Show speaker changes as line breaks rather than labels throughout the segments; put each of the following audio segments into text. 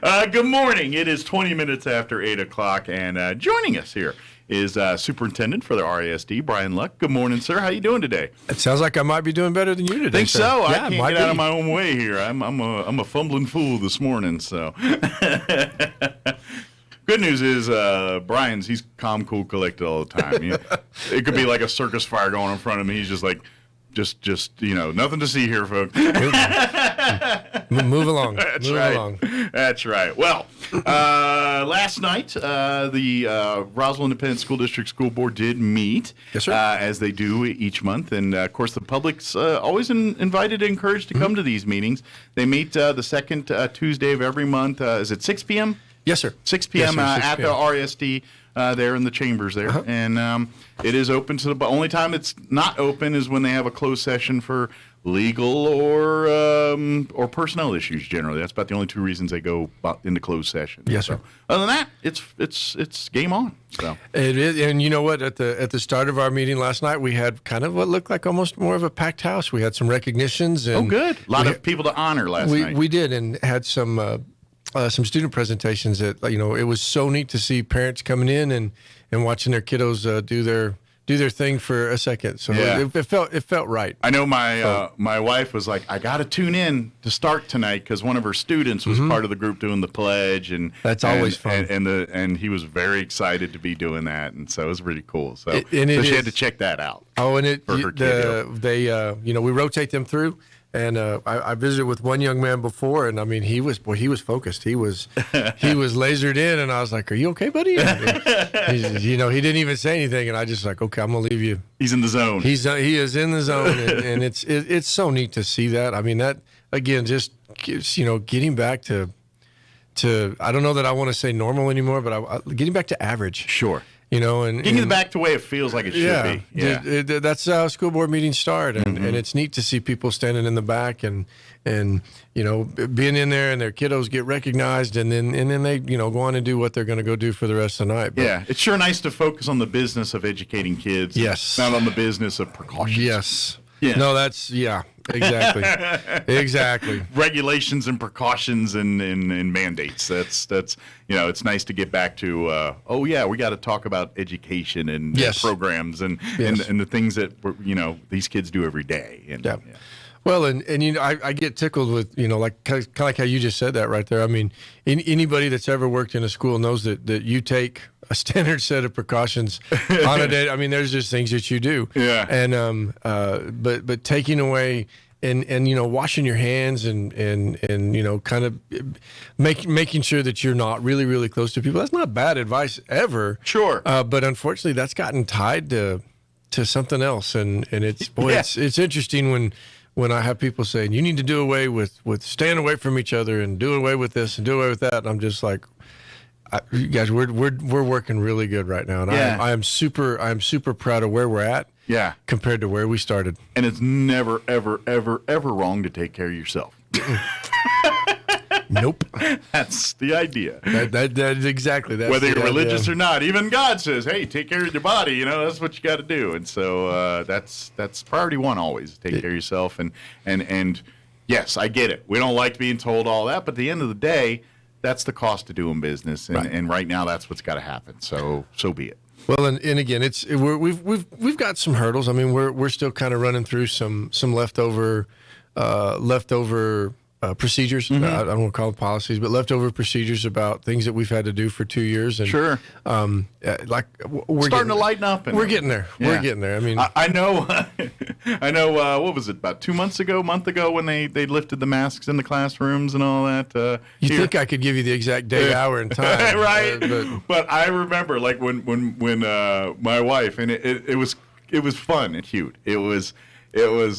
Good morning. It is 20 minutes after 8 o'clock, and joining us here is Superintendent for the RISD, Brian Luck. Good morning, sir. How you doing today?
It sounds like I might be doing better than you today.
Think
sir.
so?
Yeah,
I can't get out of my own way here. I'm a fumbling fool this morning, so. Good news is he's calm, cool, collected all the time. It could be like a circus fire going in front of me. He's just like, nothing to see here, folks.
Move along.
That's
Move
right.
along.
That's right. Well, last night, the Roswell Independent School District School Board did meet,
yes, sir.
As they do each month. And, of course, the public's always invited and encouraged to come to these meetings. They meet the second Tuesday of every month. Is it 6 p.m.?
Yes, sir.
6 p.m.
Yes, sir, 6
at
p.m.
the RISD there in the chambers there.
Uh-huh.
And it is open to the only time it's not open is when they have a closed session for legal or personnel issues generally. That's about the only two reasons they go into closed session.
Yes, sir.
So, other than that, it's game on. So
It is, and you know what? At the start of our meeting last night, we had kind of what looked like almost more of a packed house. We had some recognitions. And
good. A lot of people to honor last night.
We did, and had some student presentations that it was so neat to see parents coming in and watching their kiddos do their thing for a second. So
Yeah.
it felt right.
I know my wife was like, I got to tune in to start tonight because one of her students was part of the group doing the pledge, and
That's always fun.
And he was very excited to be and that, and so it was really cool. So,
And
she had to check that out.
Oh, and we rotate them through. And I visited with one young man before, and I mean, he was focused. He was lasered in, and I was like, "Are you okay, buddy?" And he didn't even say anything, and I just like, "Okay, I'm gonna leave you."
He's in the zone.
He is in the zone, and it's so neat to see that. I mean, that again, just getting back to I don't know that I want to say normal anymore, but getting back to average.
Sure.
And
getting back to the way it feels like it should be. Yeah,
that's how school board meetings start, and it's neat to see people standing in the back and being in there, and their kiddos get recognized, and then they go on and do what they're going to go do for the rest of the night. But,
yeah, it's sure nice to focus on the business of educating kids.
Yes,
not on the business of precautions.
Yes.
Yeah.
No, exactly. Exactly.
Regulations and precautions and mandates. That's it's nice to get back to we got to talk about education and programs and the things that these kids do every day. And,
yeah. Well, and I get tickled with like kind of like how you just said that right there. I mean, anybody that's ever worked in a school knows that you take a standard set of precautions on a day. I mean, there's just things that you do.
Yeah.
And but taking away and washing your hands and kind of making sure that you're not really, really close to people. That's not bad advice ever.
Sure.
But unfortunately, that's gotten tied to something else, and it's it's interesting when I have people saying you need to do away with staying away from each other and do away with this and do away with that, and I'm just like, you guys, we're working really good right now, and I am super proud of where we're at.
Yeah.
Compared to where we started.
And it's never, ever, ever, ever wrong to take care of yourself.
Nope.
That's the idea.
That's exactly that.
Whether you're religious or not, even God says, "Hey, take care of your body." That's what you got to do. And so that's priority one always. Take care of yourself. And yes, I get it. We don't like being told all that, but at the end of the day, that's the cost of doing business. And right now, that's what's got to happen. So be it.
Well, and again, we've got some hurdles. I mean, we're still kind of running through some leftover procedures. I don't want to call them policies, but leftover procedures about things that we've had to do for 2 years. And,
sure.
Like we're
starting to lighten up.
We're getting there. Yeah. We're getting there. I mean,
I know. I know. What was it? About a month ago, when they lifted the masks in the classrooms and all that.
You think I could give you the exact day, hour, and time,
right? But I remember, like when my wife, and it was fun and cute. It was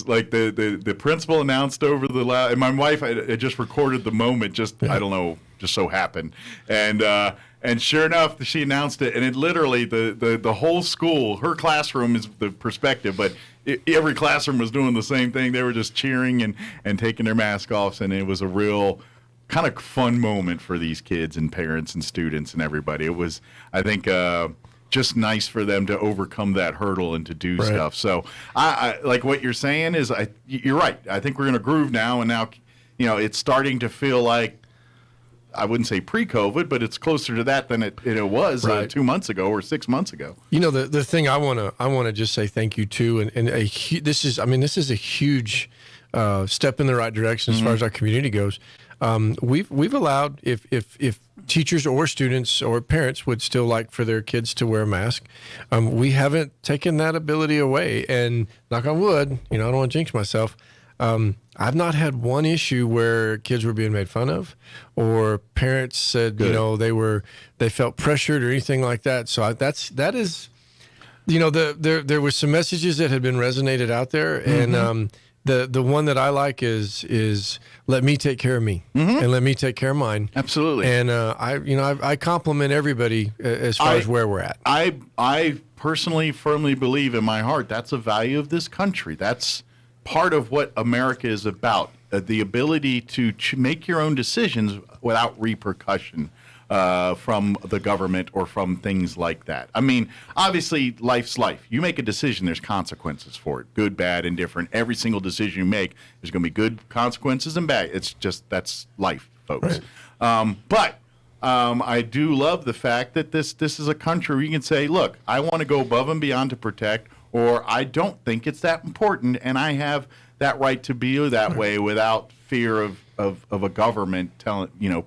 like the principal announced over the loud, and my wife had just recorded the moment. I don't know, just so happened, and sure enough, she announced it, and it literally the whole school, her classroom is the perspective, but every classroom was doing the same thing. They were just cheering and taking their mask off, and it was a real kind of fun moment for these kids and parents and students and everybody. It was, I think, just nice for them to overcome that hurdle and to do stuff. So I like what you're saying is you're right. I think we're in a groove now, and now, it's starting to feel like I wouldn't say pre-COVID, but it's closer to that than it was
Right.
2 months ago or 6 months ago.
You know, the thing I wanna just say thank you to, and this is a huge step in the right direction as far as our community goes. We've allowed, if teachers or students or parents would still like for their kids to wear a mask, we haven't taken that ability away. And knock on wood, I don't want to jinx myself. I've not had one issue where kids were being made fun of, or parents said
Good.
they felt pressured or anything like that. So that is, there were some messages that had been resonated out there, and the one that I like is let me take care of me, and let me take care of mine.
Absolutely.
And I compliment everybody as far as where we're at.
I personally firmly believe in my heart that's a value of this country. That's part of what America is about, the ability to make your own decisions without repercussion from the government or from things like that. I mean, obviously, life's life. You make a decision, there's consequences for it, good, bad, indifferent. Every single decision you make, there's going to be good consequences and bad. It's just, that's life, folks.
Right.
But I do love the fact that this is a country where you can say, look, I want to go above and beyond to protect, or I don't think it's that important, and I have that right to be that way without fear of a government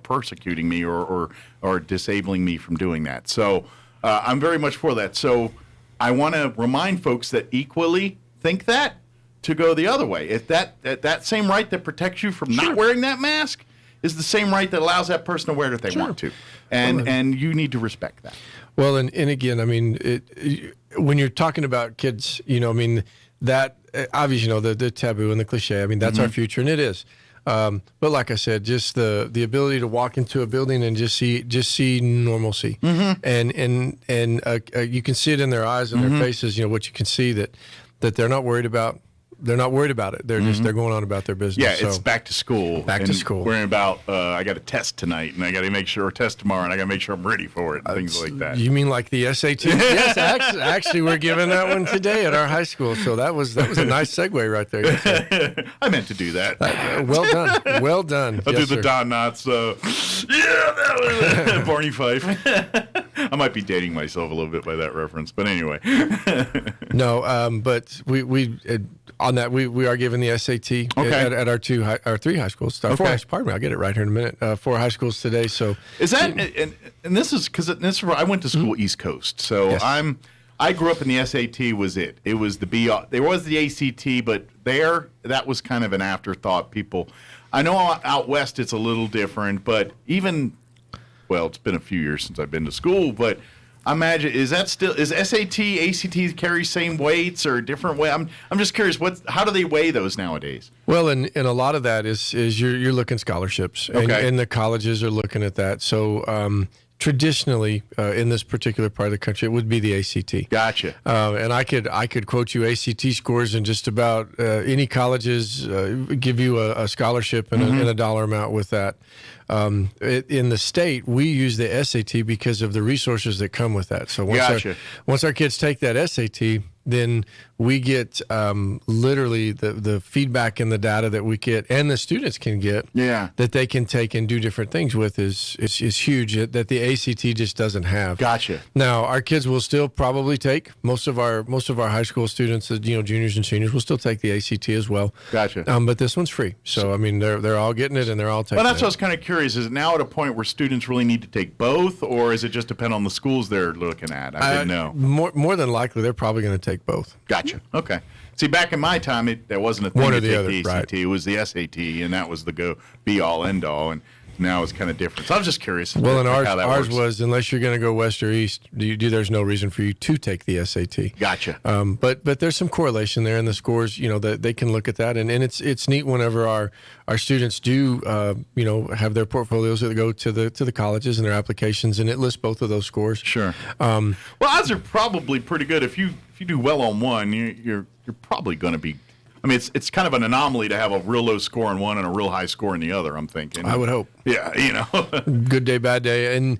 persecuting me or disabling me from doing that. So I'm very much for that. So I want to remind folks that equally think that to go the other way. If that same right that protects you from not wearing that mask is the same right that allows that person to wear it if they want to, and you need to respect that.
Well, and again, I mean, when you're talking about kids, that obviously, the taboo and the cliche. I mean, that's our future, and it is. But like I said, just the ability to walk into a building and just see normalcy, and you can see it in their eyes and their faces. What you can see that they're not worried about. They're not worried about it. They're just they're going on about their business.
Yeah,
so,
it's back to school.
Back to school.
Worrying about I got a test tonight, and I got to make sure test tomorrow, and I got to make sure I'm ready for it, and things like that.
You mean like the SAT? Yes, actually, we're giving that one today at our high school. So that was a nice segue right there. Yes,
I meant to do that.
Well done. Well done.
I'll do the Don Knotts. Yeah, that was Barney Fife. I might be dating myself a little bit by that reference, but anyway.
No, but we on that we are giving the SAT at our three high schools. Our four, pardon me, I'll get it right here in a minute. 4 high schools today. So
is that and this is because I went to school East Coast, so
yes.
I grew up in the SAT was it. It was the BR. There was the ACT, but that was kind of an afterthought. People, I know out west it's a little different, but it's been a few years since I've been to school, but I imagine is SAT, ACT carry same weights or different way? I'm just curious, how do they weigh those nowadays?
Well, and a lot of that is you're looking scholarships, and the colleges are looking at that. So traditionally, in this particular part of the country, it would be the ACT.
Gotcha.
And I could quote you ACT scores in just about any colleges, give you a scholarship and a dollar amount with that. In the state, we use the SAT because of the resources that come with that. So once our kids take that SAT, then we get literally the feedback and the data that we get and the students can get that they can take and do different things with is huge that the ACT just doesn't have.
Gotcha.
Now, our kids will still probably take most of our high school students, juniors and seniors will still take the ACT as well.
Gotcha.
But this one's free. So, I mean, they're all getting it and they're all taking it.
Well, that's what I was kind of curious. Is it now at a point where students really need to take both, or is it just depend on the schools they're looking at? I didn't know.
More than likely, they're probably going to take both.
Gotcha. Okay. See, back in my time, there wasn't a thing
One or
to
the
take
other,
the ACT.
right.
It was the SAT, and that was the be-all, end-all, and now it's kind of different. So I was just curious.
Well, and
how that
ours
works.
was, unless you're going to go west or east, there's no reason for you to take the SAT.
Gotcha.
But there's some correlation there in the scores, that they can look at that. And it's neat whenever our students do, have their portfolios that go to the colleges and their applications, and it lists both of those scores.
Sure. Well, odds are probably pretty good. If you do well on one, you're probably going to be. I mean, it's kind of an anomaly to have a real low score in one and a real high score in the other, I'm thinking.
I would hope.
Yeah,
Good day, bad day. And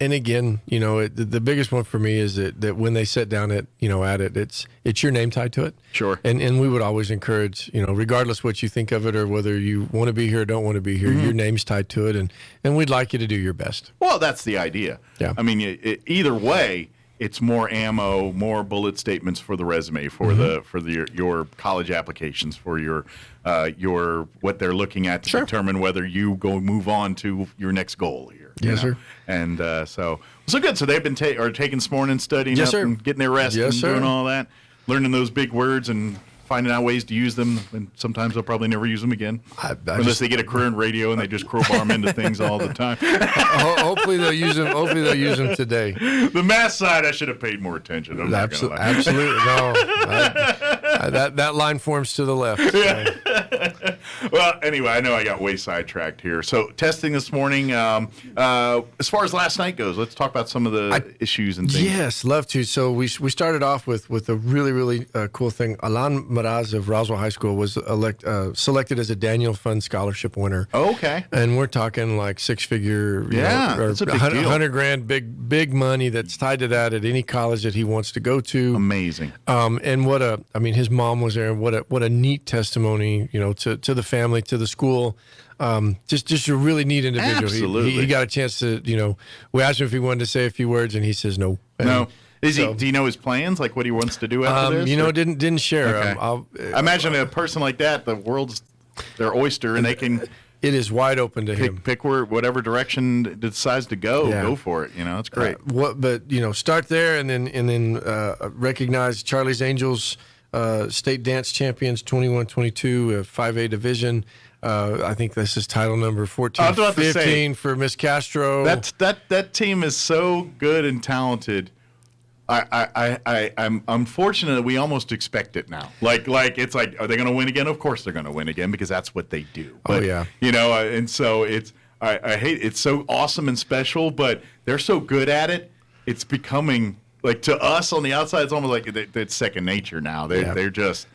and again, the biggest one for me is that when they sit down at it, it's your name tied to it.
Sure.
And we would always encourage, regardless what you think of it or whether you want to be here or don't want to be here, your name's tied to it, and we'd like you to do your best.
Well, that's the idea.
Yeah.
I mean, either way, it's more ammo, more bullet statements for the resume, for your college applications, for your what they're looking at to determine whether you move on to your next goal here.
Yes, sir.
And so good. So they've been taking this morning, studying
Yes,
up
sir.
and getting their rest
Yes,
and
sir.
doing all that, learning those big words and finding out ways to use them, and sometimes they'll probably never use them again, unless they get a career in radio and they just crowbar them into things all the time.
Hopefully they'll use them. Hopefully they'll use them today.
The math side, I should have paid more attention. I'm not gonna lie.
Absolutely, no. That line forms to the left. So.
Well, anyway, I know I got way sidetracked here. So testing this morning. As far as last night goes, let's talk about some of the issues and things.
Yes, love to. So we started off with a really, really cool thing. Alan Maraz of Roswell High School was selected as a Daniel Fund Scholarship winner.
Oh, okay.
And we're talking like six-figure,
that's a big deal.
$100,000, big money that's tied to that at any college that he wants to go to.
Amazing.
And his mom was there. What a neat testimony, to the family, to the school. Just a really neat individual.
Absolutely.
He got a chance to, we asked him if he wanted to say a few words, and he says no.
No. Do you know his plans, like what he wants to do after this?
Didn't share.
Okay. I imagine a person like that, the world's their oyster, and they can.
It is wide open to him.
Pick whatever direction it decides to go for it. It's great.
Start there, and then recognize Charlie's Angels state dance champions 21-22 5A division. I think this is title number 14, 15 for Miss Castro.
That team is so good and talented. I'm unfortunate that we almost expect it now. Like it's like, are they going to win again? Of course they're going to win again because that's what they do. But, and so I hate it's so awesome and special, but they're so good at it. It's becoming like to us on the outside, it's almost like it's second nature now. They're the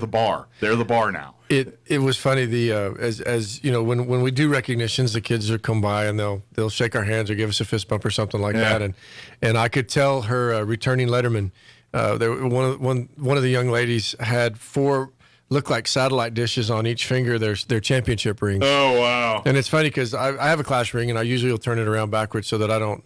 bar. They're the bar now.
It was funny as when we do recognitions, the kids will come by and they'll shake our hands or give us a fist bump or something like that, and I could tell her returning letterman, one of the young ladies had 4 looked like satellite dishes on each finger. Their championship rings.
Oh wow!
And it's funny because I have a class ring and I usually will turn it around backwards so that I don't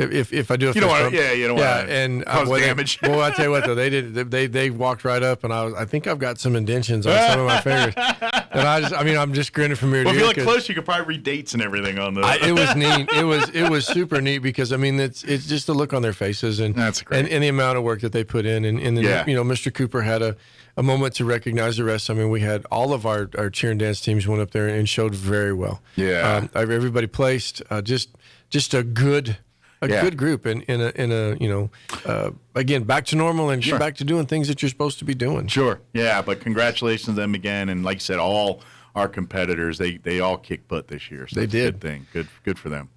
If I do a
you don't want to
and
cause damage.
Well, I tell you what though, they walked right up, and I think I've got some indentions on some of my fingers, and I'm just grinning from ear to ear.
Well, if you look close, you could probably read dates and everything on those.
It was neat. It was super neat because it's just the look on their faces and
that's great.
And the amount of work that they put in, and then Mr. Cooper had a moment to recognize the rest. We had all of our cheer and dance teams went up there and showed very well.
Yeah,
everybody placed just a good. Good group in a again back to normal and get back to doing things that you're supposed to be doing.
Sure. Yeah, but congratulations to them again, and like you said, all our competitors they all kicked butt this year. So
they did.
A good thing. Good for them.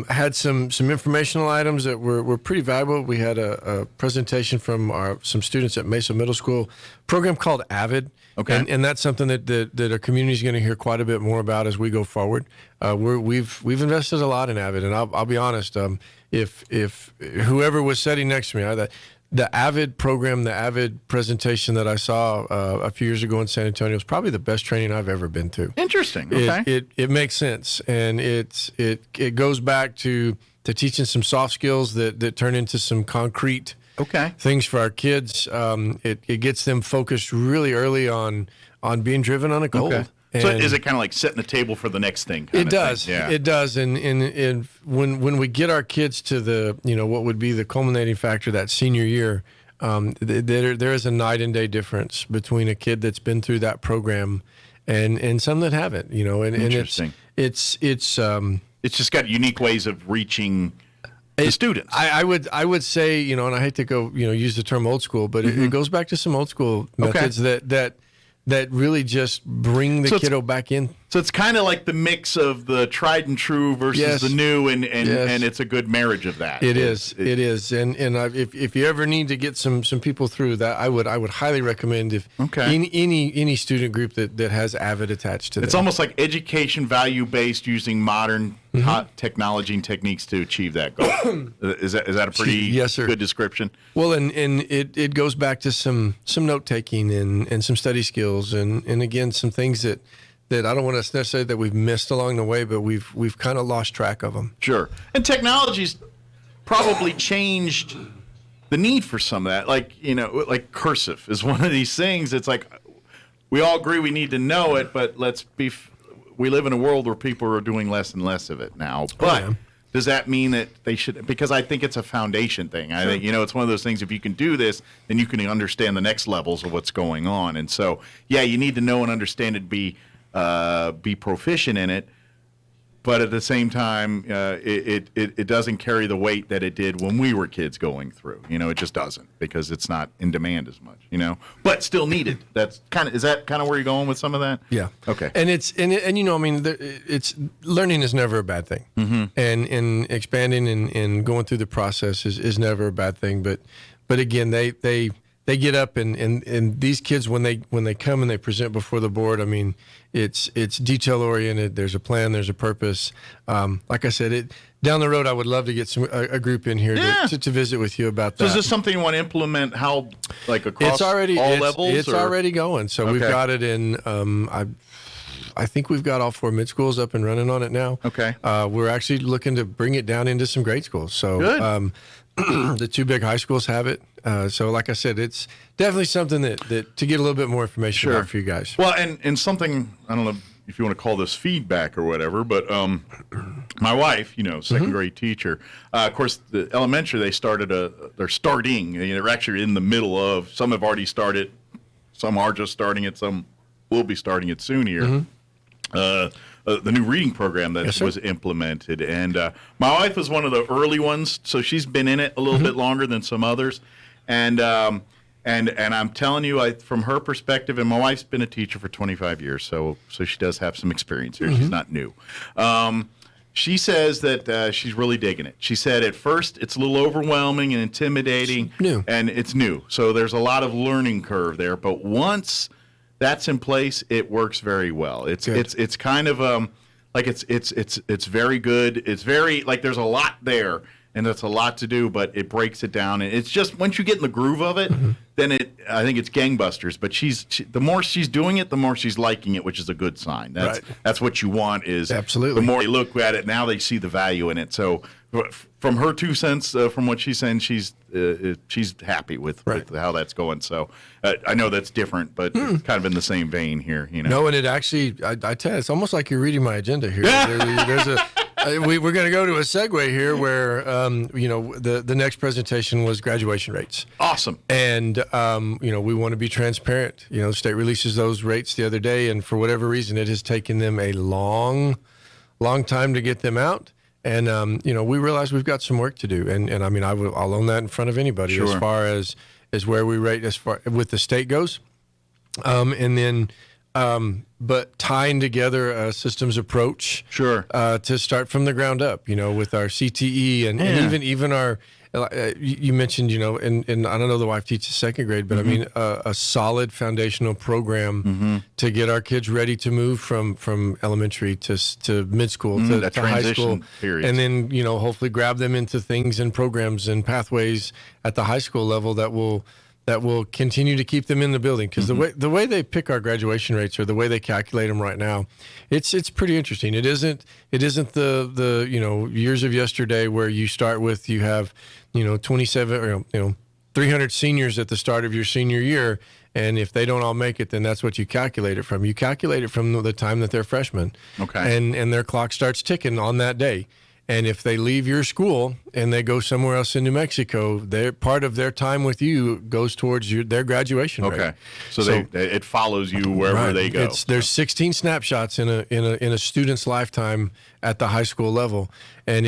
Had some informational items that were pretty valuable. We had a presentation from some students at Mesa Middle School, program called AVID.
Okay.
And that's something that our community is going to hear quite a bit more about as we go forward. We've invested a lot in AVID, and I'll be honest. If whoever was sitting next to me, the AVID program, the AVID presentation that I saw a few years ago in San Antonio was probably the best training I've ever been to.
Interesting. Okay.
It makes sense, and it goes back to teaching some soft skills that turn into some concrete things for our kids. It gets them focused really early on being driven on a goal.
Okay. So is it kind of like setting the table for the next thing?
It does.
Yeah.
It does. And when we get our kids to the what would be the culminating factor that senior year, there is a night and day difference between a kid that's been through that program and some that haven't. And
Interesting.
It's
just got unique ways of reaching the students.
I would say and I hate to go use the term old school, but it goes back to some old school methods that really just bring the kiddo back in.
So it's kind of like the mix of the tried and true versus
Yes.
the new, and
Yes.
it's a good marriage of that.
It is. If you ever need to get some people through that, I would highly recommend if
Okay.
any student group that has Avid attached to them.
It's almost like education value based, using modern hot technology and techniques to achieve that goal. Is that a pretty
Yes, sir.
good description?
Well, and it goes back to some note taking and some study skills and again some things that I don't want to necessarily that we've missed along the way, but we've kind of lost track of them.
Sure. And technology's probably changed the need for some of that. Like, like cursive is one of these things. It's like we all agree we need to know it, but we live in a world where people are doing less and less of it now. But does that mean that they should? Because I think it's a foundation thing. I think, it's one of those things, if you can do this, then you can understand the next levels of what's going on. And so, yeah, you need to know and understand it, be proficient in it. But at the same time, it doesn't carry the weight that it did when we were kids going through. It just doesn't, because it's not in demand as much. But still needed. Is that kind of where you're going with some of that?
Yeah.
Okay.
And it's learning is never a bad thing, and expanding and going through the process is never a bad thing. But again, they get up and these kids when they come and they present before the board, I mean, it's detail oriented. There's a plan. There's a purpose. Like I said, down the road, I would love to get a group in here to visit with you about that.
So is this something you want to implement? Across all levels?
It's already going. So we've got it in. I think we've got all 4 mid schools up and running on it now.
Okay.
We're actually looking to bring it down into some grade schools. So
good.
The 2 big high schools have it. So like I said, it's definitely something that to get a little bit more information about for you guys.
Well, and something, I don't know if you want to call this feedback or whatever, but my wife, second grade teacher, of course, the elementary, they're starting, they're actually in the middle of, some have already started, some are just starting it, some will be starting it soon here. The new reading program that was implemented. And my wife was one of the early ones, so she's been in it a little bit longer than some others. And I'm telling you, from her perspective, and my wife's been a teacher for 25 years, so she does have some experience here. She's not new. She says that she's really digging it. She said at first it's a little overwhelming and intimidating.
It's new.
And it's new. So there's a lot of learning curve there. But once that's in place, it works very well. It's kind of it's very good. It's very there's a lot there, and that's a lot to do, but it breaks it down. And it's just once you get in the groove of it, then I think it's gangbusters. But the more she's doing it, the more she's liking it, which is a good sign. That's what you want. Is
absolutely
the more they look at it, now they see the value in it. So from her 2 cents, from what she's saying, she's happy with how that's going. So I know that's different, but it's kind of in the same vein here.
No, and it actually, I tell you, it's almost like you're reading my agenda here. There's a. We're going to go to a segue here where, the next presentation was graduation rates.
Awesome.
And, we want to be transparent. The state releases those rates the other day, and for whatever reason, it has taken them a long time to get them out. And, we realize we've got some work to do. And I mean, I'll own that in front of anybody as far as where we rate as far with the state goes. And then, but tying together a systems approach, to start from the ground up, with our CTE and even our, you mentioned, and I don't know, the wife teaches second grade, but I mean, a solid foundational program to get our kids ready to move from elementary to mid school to high school,
period.
And then, hopefully grab them into things and programs and pathways at the high school level that will continue to keep them in the building, because the way they pick our graduation rates or the way they calculate them right now, it's pretty interesting. It isn't the years of yesterday where you start with, you have 27 or 300 seniors at the start of your senior year, and if they don't all make it, then that's what you calculate it from. You calculate it from the time that they're freshmen, and their clock starts ticking on that day. And if they leave your school and they go somewhere else in New Mexico, part of their time with you goes towards their graduation rate.
Okay, so it follows you wherever they go.
There's 16 snapshots in a student's lifetime at the high school level, and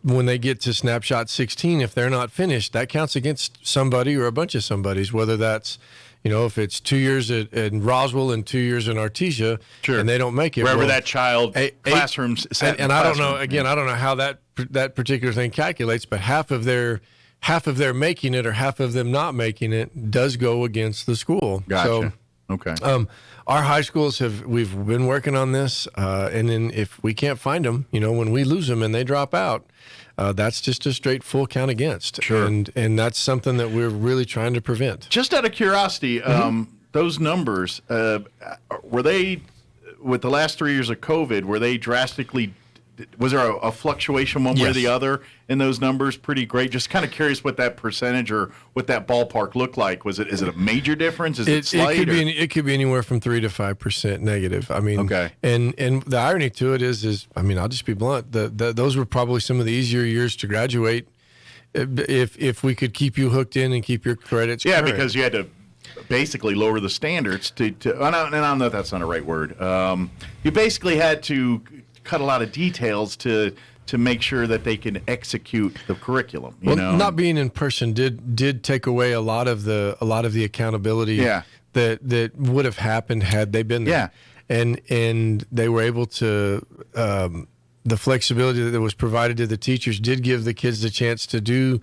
when they get to snapshot 16, if they're not finished, that counts against somebody or a bunch of somebodies, whether that's if it's 2 years in Roswell and 2 years in Artesia,
Sure.
and they don't make it,
Wherever that child
classrooms, and I don't know. Again, I don't know how that particular thing calculates, but half of their making it or half of them not making it does go against the school.
Gotcha.
So,
okay.
Our high schools we've been working on this, and then if we can't find them, when we lose them and they drop out, that's just a straight full count against.
Sure.
And that's something that we're really trying to prevent.
Just out of curiosity, those numbers, were they, with the last 3 years of COVID, were they drastically, was there a fluctuation one way or the other in those numbers? Pretty great. Just kind of curious what that percentage or what that ballpark looked like. Is it a major difference? Is it slight?
It could be anywhere from 3 to 5% negative. I mean,
okay.
And the irony to it is I mean, I'll just be blunt. Those were probably some of the easier years to graduate if we could keep you hooked in and keep your credits current.
Because you had to basically lower the standards to and I don't know if that's not a right word. You basically had to cut a lot of details to make sure that they can execute the curriculum. You know?
Not being in person did take away a lot of the accountability that would have happened had they been there. And they were able to the flexibility that was provided to the teachers did give the kids the chance to do.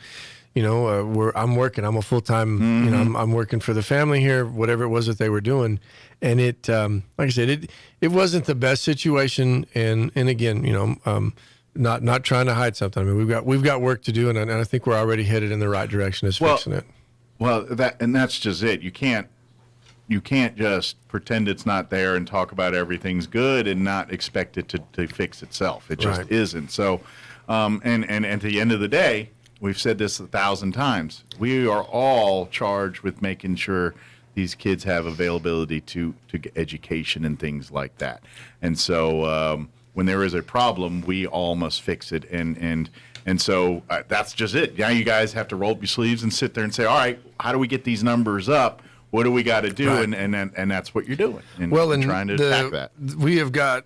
I'm working. I'm a full-time. I'm working for the family here. Whatever it was that they were doing, and it, like I said, it wasn't the best situation. And again, not trying to hide something. I mean, we've got work to do, and I think we're already headed in the right direction as fixing it.
Well, that's just it. You can't just pretend it's not there and talk about everything's good and not expect it to fix itself. It just isn't. So, and at the end of the day. We've said this 1,000 times. We are all charged with making sure these kids have availability to get education and things like that. And so when there is a problem, we all must fix it. And so that's just it. Now you guys have to roll up your sleeves and sit there and say, all right, how do we get these numbers up? What do we got to do?
Right.
And that's what you're doing. And trying to attack that.
We have got.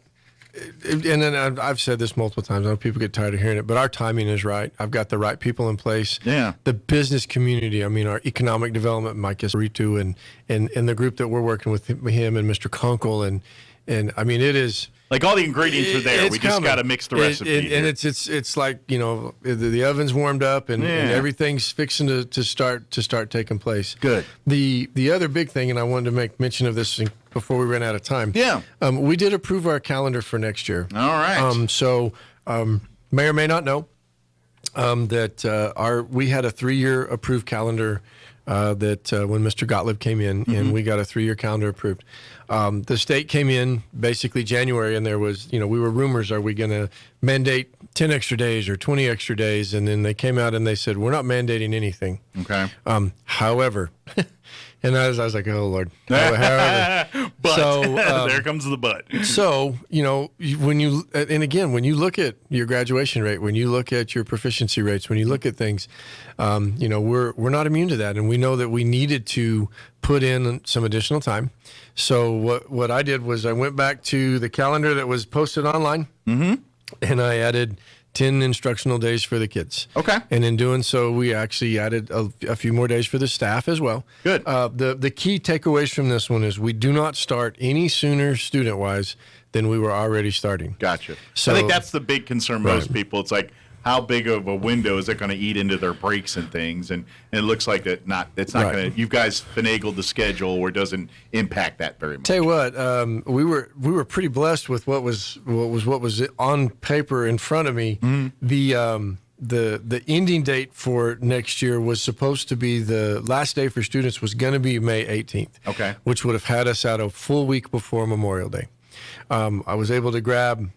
And then I've said this multiple times. I know people get tired of hearing it, but our timing is right. I've got the right people in place.
Yeah.
The business community, I mean, our economic development, Mike Esritu, and the group that we're working with him and Mr. Kunkel, and I mean, it is.
Like all the ingredients are there. We just got to mix the recipe.
And it's like, the oven's warmed up and everything's fixing to start taking place.
Good.
The other big thing, and I wanted to make mention of this before we ran out of time.
Yeah.
We did approve our calendar for next year.
All right.
So may or may not know that we had a 3-year approved calendar that when Mr. Gottlieb came in, and we got a 3-year calendar approved. The state came in basically January, and there was, we were rumors, are we going to mandate 10 extra days or 20 extra days? And then they came out and they said, we're not mandating anything.
Okay.
However, and I was like, oh, Lord. However.
But
so,
there comes the but.
So, when you look at your graduation rate, when you look at your proficiency rates, when you look at things, we're not immune to that. And we know that we needed to put in some additional time. So what I did was I went back to the calendar that was posted online, and I added 10 instructional days for the kids.
Okay.
And in doing so, we actually added a few more days for the staff as well.
Good.
The key takeaways from this one is we do not start any sooner student-wise than we were already starting.
Gotcha.
So,
I think that's the big concern for most people. It's like, how big of a window is it going to eat into their breaks and things? And it looks like it's not going to. You guys finagled the schedule where it doesn't impact that very much.
Tell you what, we were pretty blessed with what was on paper in front of me. The ending date for next year was supposed to be the last day for students was going to be May 18th.
Okay.
Which would have had us out a full week before Memorial Day. I was able to grab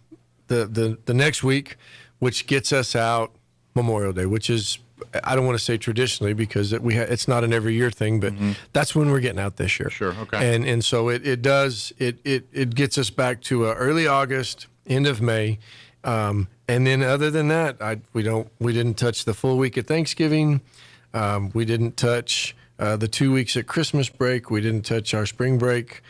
the next week, which gets us out Memorial Day, which is, I don't want to say traditionally because it's not an every year thing, but that's when we're getting out this year.
Sure. Okay.
And so it gets us back to early August, end of May, and then other than that, we didn't touch the full week at Thanksgiving, we didn't touch the 2 weeks at Christmas break, we didn't touch our spring break.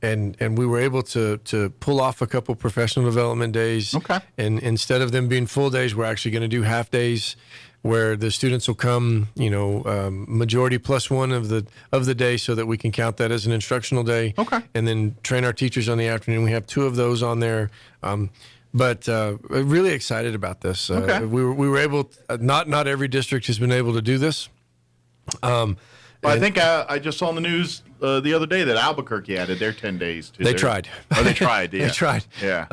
And we were able to pull off a couple professional development days.
Okay.
And instead of them being full days, we're actually going to do half days. where the students will come, majority plus one of the day, so that we can count that as an instructional day.
Okay.
And then train our teachers on the afternoon. We have 2 of those on there. But really excited about this.
Okay.
We were able. Not every district has been able to do this.
Well, I think I just saw on the news the other day that Albuquerque added their 10 days to
They tried.
Oh, they tried. Yeah.
They tried.
Yeah.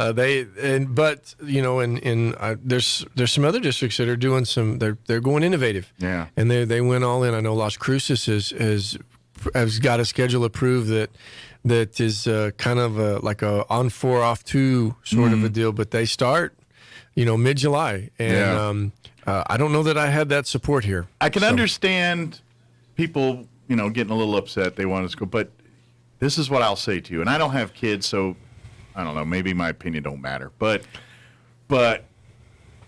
But there's some other districts that are doing some. They're going innovative.
Yeah.
And they went all in. I know Las Cruces has got a schedule approved that is kind of like a on 4 off 2 sort of a deal. But they start, mid-July, and I don't know that I had that support here.
I can understand people, getting a little upset. They want us to go, but this is what I'll say to you. And I don't have kids, so I don't know. Maybe my opinion don't matter. But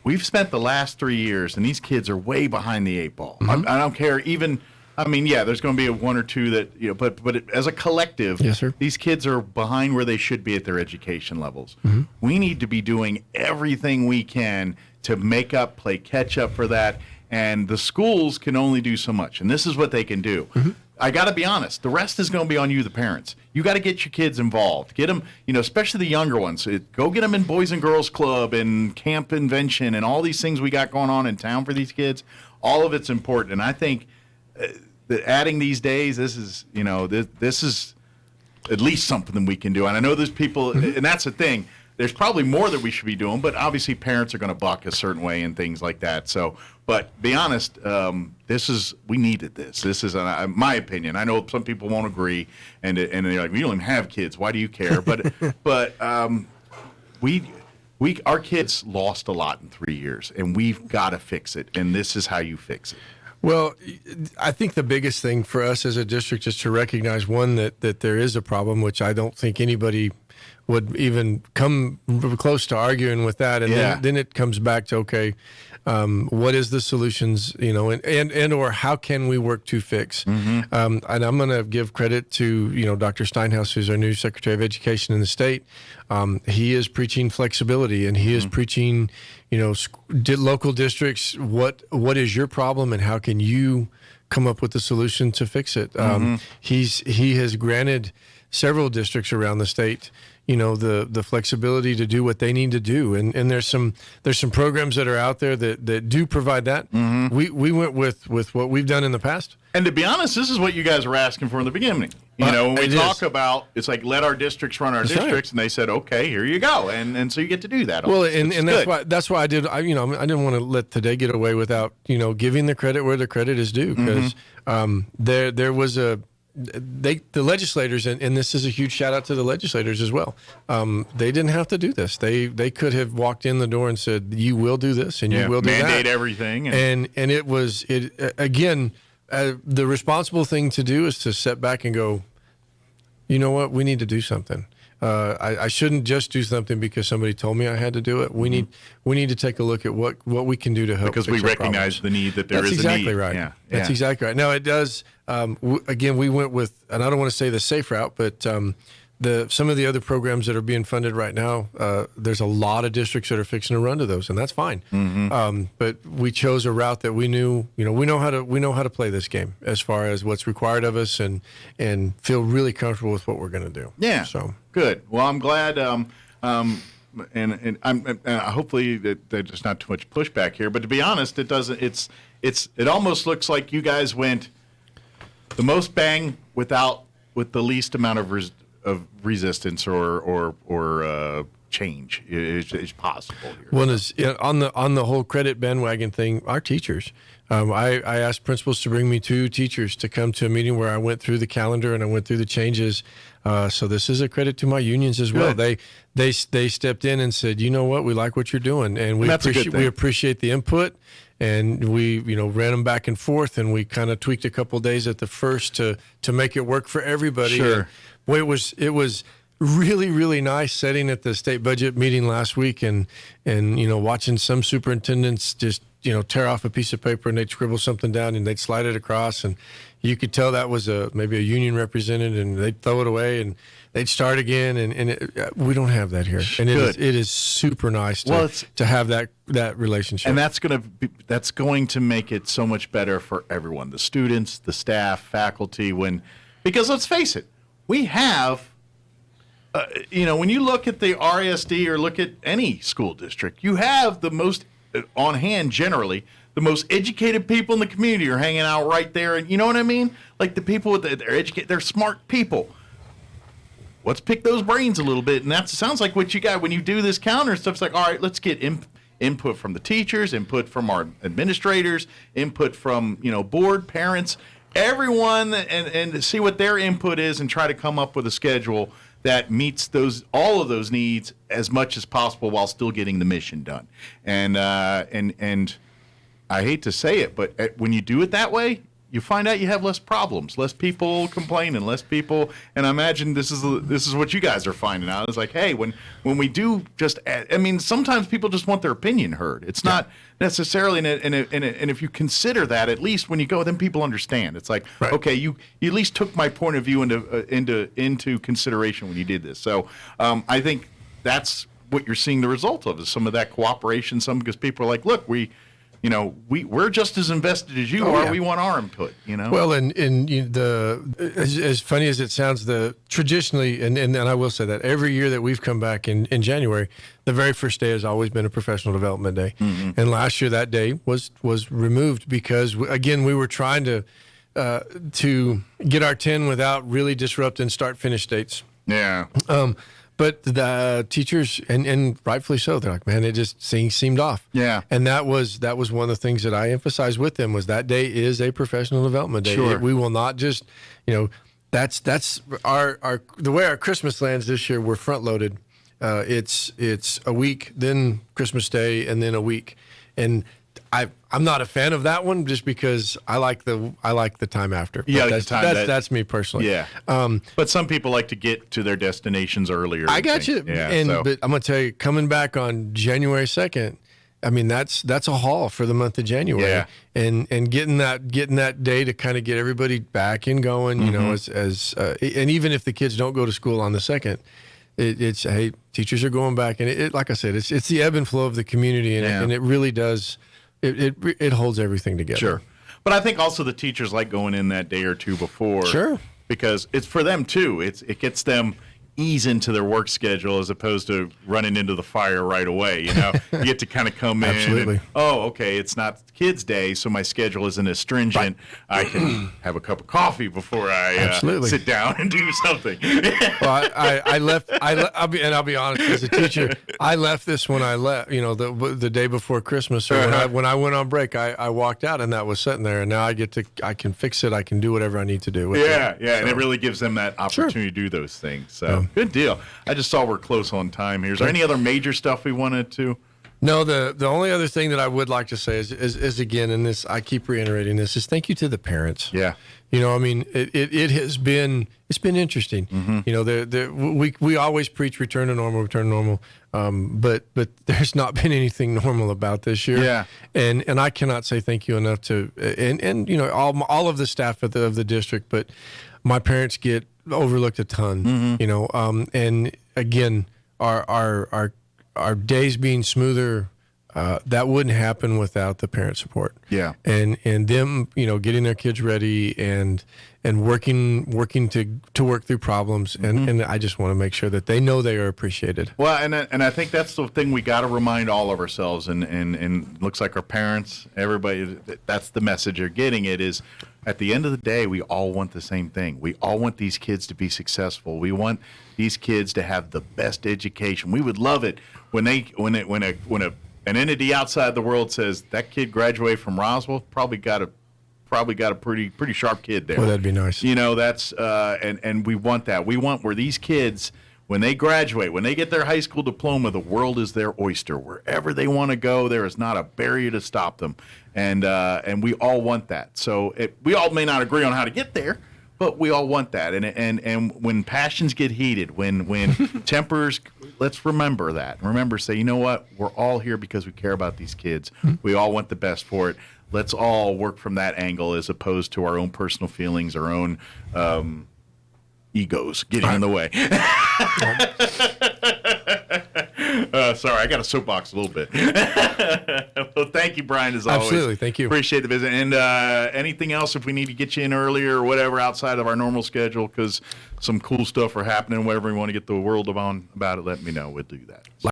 we've spent the last 3 years, and these kids are way behind the 8 ball. I don't care. Even, there's going to be a 1 or 2 that, but as a collective,
yes, sir,
these kids are behind where they should be at their education levels. We need to be doing everything we can to make up, play catch up for that. And the schools can only do so much. And this is what they can do. I got to be honest. The rest is going to be on you, the parents. You got to get your kids involved. Get them, especially the younger ones. Go get them in Boys and Girls Club and Camp Invention and all these things we got going on in town for these kids. All of it's important. And I think that adding these days, this is at least something that we can do. And I know there's people, and that's the thing. There's probably more that we should be doing, but obviously parents are going to buck a certain way and things like that. So, but be honest, we needed this. This is my opinion. I know some people won't agree, and they're like, we don't even have kids. Why do you care? But our kids lost a lot in 3 years, and we've got to fix it. And this is how you fix it.
Well, I think the biggest thing for us as a district is to recognize, one, that there is a problem, which I don't think anybody would even come close to arguing with that. And then it comes back to, okay, what is the solutions, and or how can we work to fix? And I'm going to give credit to, Dr. Steinhaus, who's our new Secretary of Education in the state. He is preaching flexibility, and he is preaching, local districts, what is your problem and how can you come up with a solution to fix it? He has granted several districts around the state, the flexibility to do what they need to do. And there's some programs that are out there that do provide that. We went with what we've done in the past.
And to be honest, this is what you guys were asking for in the beginning. When we talk about, it's like, let our districts run our districts, right. And they said, okay, here you go. And so you get to do that.
Well, and that's why I did, I didn't want to let today get away without, giving the credit where the credit is due, because there was the legislators, and this is a huge shout out to the legislators as well. They didn't have to do this. They could have walked in the door and said, you will do this and you will do
mandate
that.
everything.
And it was again, the responsible thing to do is to step back and go, you know what, we need to do something. I shouldn't just do something because somebody told me I had to do it. We need to take a look at what we can do to help.
Because we recognize the need that there is a need.
That's exactly right.
Yeah.
That's exactly right. Now it does. Again, we went with, and I don't want to say the safe route, but some of the other programs that are being funded right now, there's a lot of districts that are fixing to run to those, and that's fine. But we chose a route that we knew, we know how to play this game as far as what's required of us, and feel really comfortable with what we're going to do.
Yeah.
So
good. Well, I'm glad. And I'm hopefully that there's not too much pushback here. But to be honest, it doesn't. It almost looks like you guys went the most bang with the least amount of resistance or change is possible here.
One is on the whole credit bandwagon thing. Our teachers, I asked principals to bring me 2 teachers to come to a meeting where I went through the calendar and I went through the changes. So this is a credit to my unions as well. They stepped in and said, you know what, we like what you're doing, and we appreciate the input. And we, ran them back and forth, and we kind of tweaked a couple of days at the first to make it work for everybody.
Sure.
And, it was really, really nice sitting at the state budget meeting last week and watching some superintendents just, tear off a piece of paper and they'd scribble something down and they'd slide it across, and you could tell that was maybe a union representative, and they'd throw it away, and they'd start again, and we don't have that here. And it is super nice to have that relationship.
And that's going to make it so much better for everyone, the students, the staff, faculty, because let's face it, we have when you look at the RISD or look at any school district, you have the most on hand generally. The most educated people in the community are hanging out right there, and you know what I mean? Like the people they're smart people. Let's pick those brains a little bit, and that sounds like what you got when you do this counter stuff. It's like, all right, let's get input from the teachers, input from our administrators, input from board, parents, everyone, and see what their input is, and try to come up with a schedule that meets all of those needs as much as possible while still getting the mission done. And I hate to say it, but when you do it that way, you find out you have less problems, less people complaining, less people. And I imagine this is what you guys are finding out. It's like, hey, when we do sometimes people just want their opinion heard. It's not necessarily, and if you consider that, at least when you go, then people understand. It's like, right. Okay, you at least took my point of view into consideration when you did this. So I think that's what you're seeing the result of, is some of that cooperation. Because people are like, look, we're just as invested as you are. Yeah. We want our input.
Well, and as funny as it sounds, traditionally, and I will say that every year that we've come back in January, the very first day has always been a professional development day. Mm-hmm. And last year that day was removed because again we were trying to get our 10 without really disrupting start-finish dates.
Yeah.
But the teachers, and rightfully so, they're like, man, it just seemed off.
Yeah.
And that was one of the things that I emphasized with them, was that day is a professional development day.
Sure.
We will not just, that's our the way our Christmas lands this year. We're front loaded. It's a week, then Christmas Day, and then a week. And I'm not a fan of that one, just because I like the time after. But
yeah,
that's me personally.
Yeah. But some people like to get to their destinations earlier.
I got you.
Yeah,
but I'm gonna tell you, coming back on January 2nd, I mean that's a haul for the month of January.
Yeah.
And getting that day to kind of get everybody back and going, mm-hmm. And even if the kids don't go to school on the 2nd. It's hey, teachers are going back, and like I said, it's the ebb and flow of the community, and it really does. It holds everything together.
Sure. But I think also the teachers like going in that day or two before.
Sure.
Because it's for them too. It gets them ease into their work schedule as opposed to running into the fire right away. You get to kind of come in.
Absolutely.
And, okay, it's not kids' day, so my schedule isn't as stringent. I can have a cup of coffee before I sit down and do something.
Well, I left. I'll be honest, as a teacher, I left this when I left. The day before Christmas, or when I went on break, I walked out, and that was sitting there, and now I can fix it. I can do whatever I need to do with it.
Yeah, and it really gives them that opportunity to do those things. So good deal. I just saw we're close on time here. Is there any other major stuff we wanted to?
No, the only other thing that I would like to say is again, and this I keep reiterating this, is thank you to the parents.
Yeah.
I mean, it's been interesting. Mm-hmm. We always preach return to normal, but there's not been anything normal about this year.
Yeah.
And I cannot say thank you enough to all of the staff of the district, but my parents get overlooked a ton. Mm-hmm. And again, our days being smoother, that wouldn't happen without the parent support.
Yeah.
And them, getting their kids ready and working to work through problems.
Mm-hmm.
And I just want to make sure that they know they are appreciated.
Well, and I think that's the thing we got to remind all of ourselves, and looks like our parents, everybody, that's the message you're getting. It is, at the end of the day, we all want the same thing. We all want these kids to be successful. We want these kids to have the best education. We would love it when an entity outside the world says that kid graduated from Roswell, probably got a pretty sharp kid there.
Well, that'd be nice.
That's and we want that. We want where these kids, when they graduate, when they get their high school diploma, the world is their oyster. Wherever they want to go, there is not a barrier to stop them. And we all want that. So we all may not agree on how to get there, but we all want that. And when passions get heated, when tempers, let's remember that. Remember, say, you know what? We're all here because we care about these kids. We all want the best for it. Let's all work from that angle as opposed to our own personal feelings, our own egos getting in the way. Sorry, I got a soapbox a little bit. Well, thank you, Brian, as always.
Absolutely, thank you.
Appreciate the visit. And anything else, if we need to get you in earlier or whatever outside of our normal schedule, because some cool stuff are happening, whatever we want to get the world on about it, let me know. We'll do that.